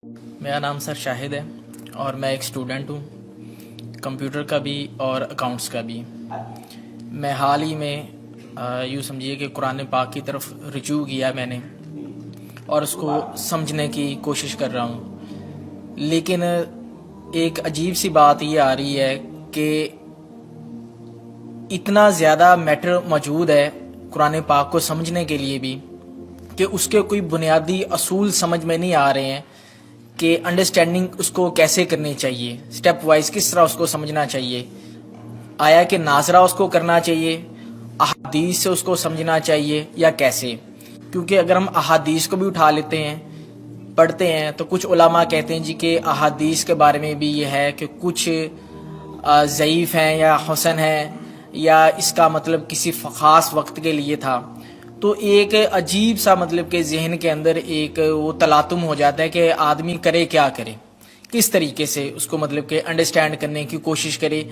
میرا نام سر شاہد ہے اور میں ایک اسٹوڈنٹ ہوں، کمپیوٹر کا بھی اور اکاؤنٹس کا بھی۔ میں حال ہی میں یوں سمجھیے کہ قرآن پاک کی طرف رجوع کیا میں نے اور اس کو سمجھنے کی کوشش کر رہا ہوں، لیکن ایک عجیب سی بات یہ آ رہی ہے کہ اتنا زیادہ میٹر موجود ہے قرآن پاک کو سمجھنے کے لیے بھی کہ اس کے کوئی بنیادی اصول سمجھ میں نہیں آ رہے ہیں کہ انڈرسٹینڈنگ اس کو کیسے کرنی چاہیے، سٹیپ وائز کس طرح اس کو سمجھنا چاہیے، آیا کہ ناظرہ اس کو کرنا چاہیے، احادیث سے اس کو سمجھنا چاہیے یا کیسے؟ کیونکہ اگر ہم احادیث کو بھی اٹھا لیتے ہیں پڑھتے ہیں تو کچھ علماء کہتے ہیں جی کہ احادیث کے بارے میں بھی یہ ہے کہ کچھ ضعیف ہیں یا حسن ہیں یا اس کا مطلب کسی خاص وقت کے لیے تھا۔ تو ایک عجیب سا مطلب کہ ذہن کے اندر ایک وہ تلاطم ہو جاتا ہے کہ آدمی کرے کیا کرے، کس طریقے سے اس کو مطلب کہ انڈرسٹینڈ کرنے کی کوشش کرے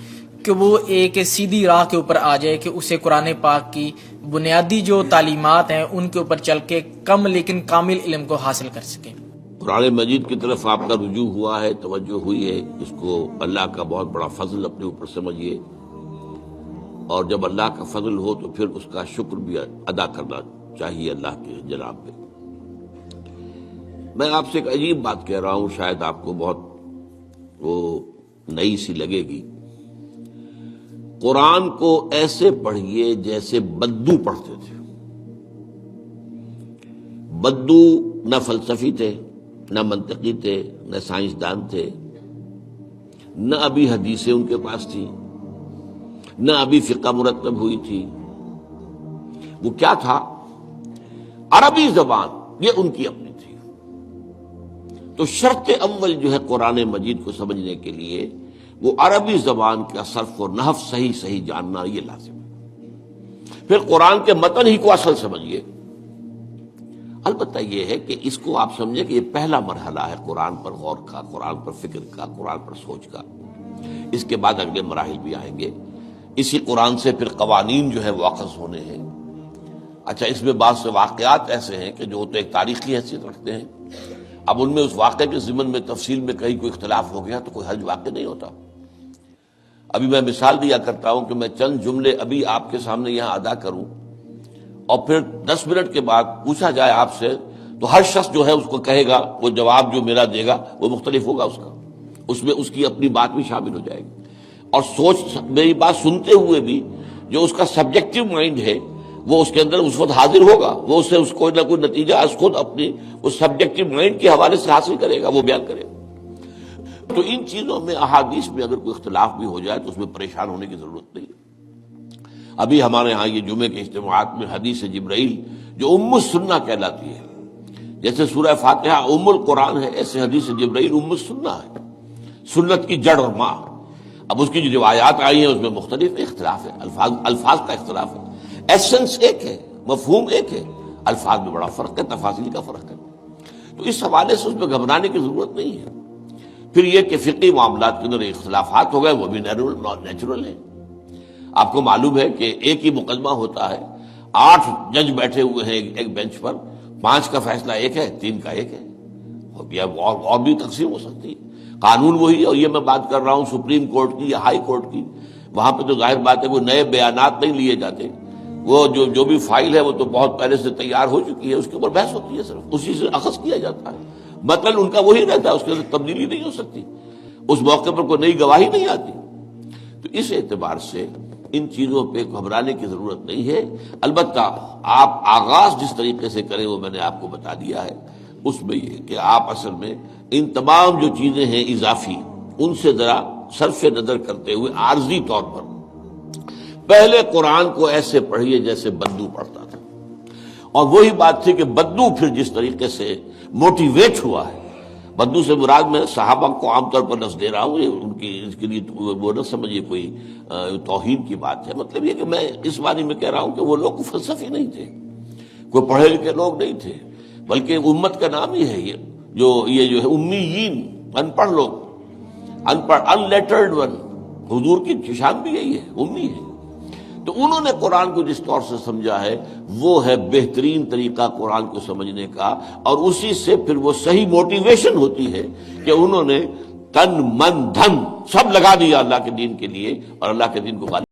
کہ وہ ایک سیدھی راہ کے اوپر آ جائے کہ اسے قرآن پاک کی بنیادی جو تعلیمات ہیں ان کے اوپر چل کے کم لیکن کامل علم کو حاصل کر سکے۔ قرآن مجید کی طرف آپ کا رجوع ہوا ہے، توجہ ہوئی ہے، اس کو اللہ کا بہت بڑا فضل اپنے اوپر سمجھیے، اور جب اللہ کا فضل ہو تو پھر اس کا شکر بھی ادا کرنا چاہیے اللہ کے جناب میں۔ میں آپ سے ایک عجیب بات کہہ رہا ہوں، شاید آپ کو بہت وہ نئی سی لگے گی۔ قرآن کو ایسے پڑھیے جیسے بدو پڑھتے تھے۔ بدو نہ فلسفی تھے، نہ منطقی تھے، نہ سائنسدان تھے، نہ ابھی حدیثیں ان کے پاس تھی، نہ ابھی فقہ مرتب ہوئی تھی۔ وہ کیا تھا؟ عربی زبان، یہ ان کی اپنی تھی۔ تو شرط اول جو ہے قرآن مجید کو سمجھنے کے لیے وہ عربی زبان کا صرف و نحو صحیح جاننا یہ لازم ہے۔ پھر قرآن کے متن ہی کو اصل سمجھیے۔ البتہ یہ ہے کہ اس کو آپ سمجھیں کہ یہ پہلا مرحلہ ہے قرآن پر غور کا، قرآن پر فکر کا، قرآن پر سوچ کا۔ اس کے بعد اگلے مراحل بھی آئیں گے۔ اسی قرآن سے پھر قوانین جو ہے وہ اخذ ہونے ہیں۔ اچھا، اس میں بعض سے واقعات ایسے ہیں کہ جو تو ایک تاریخی حیثیت رکھتے ہیں، اب ان میں اس واقعے کے ضمن میں تفصیل میں کہیں کوئی اختلاف ہو گیا تو کوئی حرج واقع نہیں ہوتا۔ ابھی میں مثال دیا کرتا ہوں کہ میں چند جملے ابھی آپ کے سامنے یہاں ادا کروں اور پھر 10 منٹ کے بعد پوچھا جائے آپ سے تو ہر شخص جو ہے اس کو کہے گا، وہ جواب جو میرا دے گا وہ مختلف ہوگا، اس کا اس میں اس کی اپنی بات بھی شامل ہو جائے گی، اور سوچ میری بات سنتے ہوئے بھی جو اس کا سبجیکٹو مائنڈ ہے وہ اس کے اندر اس وقت حاضر ہوگا، وہ اس سے اس کوئی نہ کوئی نتیجہ از خود اپنی اس سبجیکٹو مائنڈ کے حوالے سے حاصل کرے گا، وہ بیان کرے گا۔ تو ان چیزوں میں احادیث میں اگر کوئی اختلاف بھی ہو جائے تو اس میں پریشان ہونے کی ضرورت نہیں ہے۔ ابھی ہمارے ہاں یہ جمعے کے اجتماعات میں حدیث جبرائیل جو ام السنہ کہلاتی ہے، جیسے سورہ فاتحہ ام القرآن ہے، ایسے حدیث جبرائیل ام السنہ ہے، سنت کی جڑ اور ماں۔ اب اس کی جو روایات آئی ہیں اس میں مختلف اختلاف ہے، الفاظ کا اختلاف ہے، ایسنس ایک ہے، مفہوم ایک ہے، الفاظ میں بڑا فرق ہے، تفاصیل کا فرق ہے۔ تو اس حوالے سے اس میں گھبرانے کی ضرورت نہیں ہے۔ پھر یہ کہ فقہی معاملات کے اندر اختلافات ہو گئے، وہ بھی نیچرل ہے۔ آپ کو معلوم ہے کہ ایک ہی مقدمہ ہوتا ہے، 8 جج بیٹھے ہوئے ہیں ایک بینچ پر، 5 کا فیصلہ ایک ہے، 3 کا ایک ہے، اور بھی تقسیم ہو سکتی ہے۔ قانون وہی ہے، اور یہ میں بات کر رہا ہوں سپریم کورٹ کی یا ہائی کورٹ کی، وہاں پہ تو ظاہر بات ہے وہ نئے بیانات نہیں لیے جاتے، وہ جو بھی فائل ہے وہ تو بہت پہلے سے تیار ہو چکی ہے، اس کے اوپر بحث ہوتی ہے، صرف اسی سے اخذ کیا جاتا ہے، مطلب ان کا وہی رہتا ہے، اس کے اندر تبدیلی نہیں ہو سکتی، اس موقع پر کوئی نئی گواہی نہیں آتی۔ تو اس اعتبار سے ان چیزوں پہ گھبرانے کی ضرورت نہیں ہے۔ البتہ آپ آغاز جس طریقے سے کریں وہ میں نے آپ کو بتا دیا ہے، اس میں یہ کہ آپ اصل میں ان تمام جو چیزیں ہیں اضافی، ان سے ذرا صرف نظر کرتے ہوئے عارضی طور پر پہلے قرآن کو ایسے پڑھیے جیسے بدو پڑھتا تھا۔ اور وہی بات تھی کہ بدو پھر جس طریقے سے موٹیویٹ ہوا ہے، بدو سے مراد میں صحابہ کو عام طور پر لفظ دے رہا ہوں، یہ ان کی اس کے لیے وہ نہ سمجھیے کوئی توہین کی بات ہے، مطلب یہ کہ میں اس معنی میں کہہ رہا ہوں کہ وہ لوگ فلسفی نہیں تھے، کوئی پڑھے لکھے لوگ نہیں تھے، بلکہ امت کا نام ہی ہے یہ جو ہے امیین، ان پڑھ لوگ، ان پڑھ، ان لیٹرڈ ون، حضور کی شان بھی یہی ہے، امی ہے۔ تو انہوں نے قرآن کو جس طور سے سمجھا ہے وہ ہے بہترین طریقہ قرآن کو سمجھنے کا، اور اسی سے پھر وہ صحیح موٹیویشن ہوتی ہے کہ انہوں نے تن من دھن سب لگا دیا اللہ کے دین کے لیے اور اللہ کے دین کو غالب